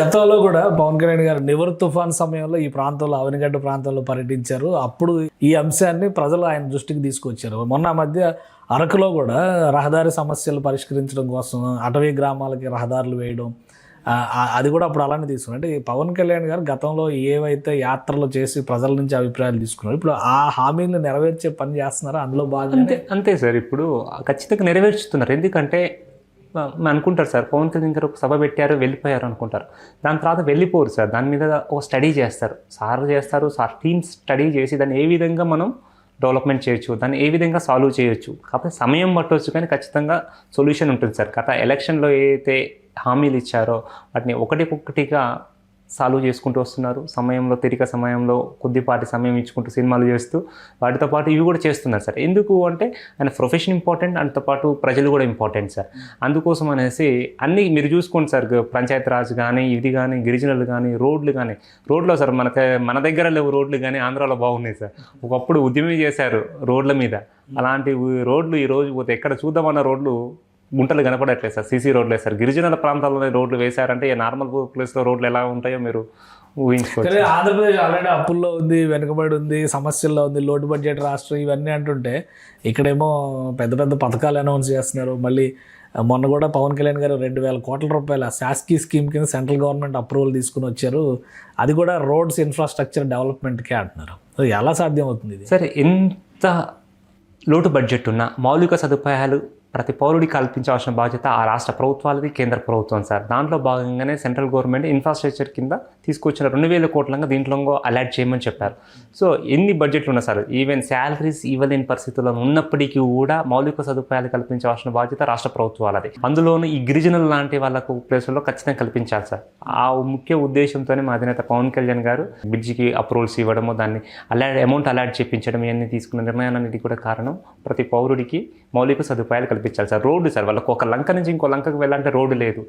గతంలో కూడా పవన్ కళ్యాణ్ గారు నివర్ తుఫాన్ సమయంలో ఈ ప్రాంతంలో అవనిగడ్డ ప్రాంతంలో పర్యటించారు. అప్పుడు ఈ అంశాన్ని ప్రజలు ఆయన దృష్టికి తీసుకొచ్చారు. మొన్న మధ్య అరకులో కూడా రహదారి సమస్యలు పరిష్కరించడం కోసం అటవీ గ్రామాలకి రహదారులు వేయడం, అది కూడా అప్పుడు అలానే తీసుకున్నారు. అంటే పవన్ కళ్యాణ్ గారు గతంలో ఏవైతే యాత్రలు చేసి ప్రజల నుంచి అభిప్రాయాలు తీసుకున్నారు, ఇప్పుడు ఆ హామీలను నెరవేర్చే పని చేస్తున్నారా? అందులో భాగంగా అంతే సార్. ఇప్పుడు ఖచ్చితంగా నెరవేర్చుతున్నారు. ఎందుకంటే అనుకుంటారు సార్, పవన్ కళ్యాణ్ గారు ఒక సభ పెట్టారు వెళ్ళిపోయారు అనుకుంటారు. దాని తర్వాత వెళ్ళిపోరు సార్, దాని మీద ఒక స్టడీ చేస్తారు. సార్ టీమ్ స్టడీ చేసి దాన్ని ఏ విధంగా మనం డెవలప్మెంట్ చేయొచ్చు, దాన్ని ఏ విధంగా సాల్వ్ చేయొచ్చు. కాకపోతే సమయం పట్టవచ్చు, కానీ ఖచ్చితంగా సొల్యూషన్ ఉంటుంది సార్. గత ఎలక్షన్లో ఏదైతే హామీలు ఇచ్చారో వాటిని ఒకటిగా సాల్వ్ చేసుకుంటూ వస్తున్నారు. తిరిగి సమయంలో కొద్దిపాటి సమయం ఇచ్చుకుంటూ సినిమాలు చేస్తూ వాటితో పాటు ఇవి కూడా చేస్తున్నారు సార్. ఎందుకు అంటే ఆయన ప్రొఫెషన్ ఇంపార్టెంట్, దాంతో పాటు ప్రజలు కూడా ఇంపార్టెంట్ సార్. అందుకోసం అనేసి అన్నీ మీరు చూసుకోండి సార్, పంచాయతీ రాజ్ కానీ ఇది కానీ గిరిజనులు కానీ రోడ్లో సార్ మన దగ్గర లేవు రోడ్లు, కానీ ఆంధ్రాలో బాగున్నాయి సార్. ఒకప్పుడు ఉద్యమం చేశారు రోడ్ల మీద, అలాంటి రోడ్లు ఈరోజు పోతే ఎక్కడ చూద్దామన్న రోడ్లు గుంటలు కనపడట్లేదు సార్. CC రోడ్లే sir. గిరిజనుల ప్రాంతాల్లోనే రోడ్లు వేశారంటే నార్మల్ ప్లేస్లో రోడ్లు ఎలా ఉంటాయో మీరు ఊహించుకోవచ్చు. ఆంధ్రప్రదేశ్ ఆల్రెడీ అప్పుల్లో ఉంది, వెనుకబడి ఉంది, సమస్యల్లో ఉంది, లోటు బడ్జెట్ రాష్ట్రం ఇవన్నీ అంటుంటే ఇక్కడేమో పెద్ద పెద్ద పథకాలు అనౌన్స్ చేస్తున్నారు. మళ్ళీ మొన్న కూడా పవన్ కళ్యాణ్ గారు 2,000 కోట్ల రూపాయల శాస్కీ స్కీమ్ కింద సెంట్రల్ గవర్నమెంట్ అప్రూవల్ తీసుకుని వచ్చారు. అది కూడా రోడ్స్ ఇన్ఫ్రాస్ట్రక్చర్ డెవలప్మెంట్కే అంటున్నారు. ఎలా సాధ్యం అవుతుంది ఇది? సరే, ఎంత లోటు బడ్జెట్ ఉన్నా మౌలిక సదుపాయాలు ప్రతి పౌరుడికి కల్పించాల్సిన బాధ్యత ఆ రాష్ట్ర ప్రభుత్వాలది, కేంద్ర ప్రభుత్వం సార్. దాంట్లో భాగంగానే సెంట్రల్ గవర్నమెంట్ ఇన్ఫ్రాస్ట్రక్చర్ కింద తీసుకొచ్చిన 2,000 కోట్లంగా దీంట్లో అలాట్ చేయమని చెప్పారు. సో ఎన్ని బడ్జెట్లు ఉన్నా సార్, ఈవెన్ శాలరీస్ ఇవ్వలేని పరిస్థితుల్లో ఉన్నప్పటికీ కూడా మౌలిక సదుపాయాలు కల్పించాల్సిన బాధ్యత రాష్ట్ర ప్రభుత్వాలది. అందులోనూ ఈ గిరిజనులు లాంటి వాళ్ళకు ప్లేసుల్లో ఖచ్చితంగా కల్పించాలి సార్. ఆ ముఖ్య ఉద్దేశంతోనే మా అధినేత పవన్ కళ్యాణ్ గారు బ్రిడ్జికి అప్రూవల్స్ ఇవ్వడము, దాన్ని అమౌంట్ అలాట్ చేయించడం, ఇవన్నీ తీసుకున్న నిర్ణయాలన్నిటి కూడా కారణం ప్రతి పౌరుడికి మౌలిక సదుపాయాలు కల్పించాలి సార్. రోడ్డు సార్, వాళ్ళకు ఒక లంక నుంచి ఇంకో లంకకు వెళ్ళాలంటే రోడ్డు లేదు.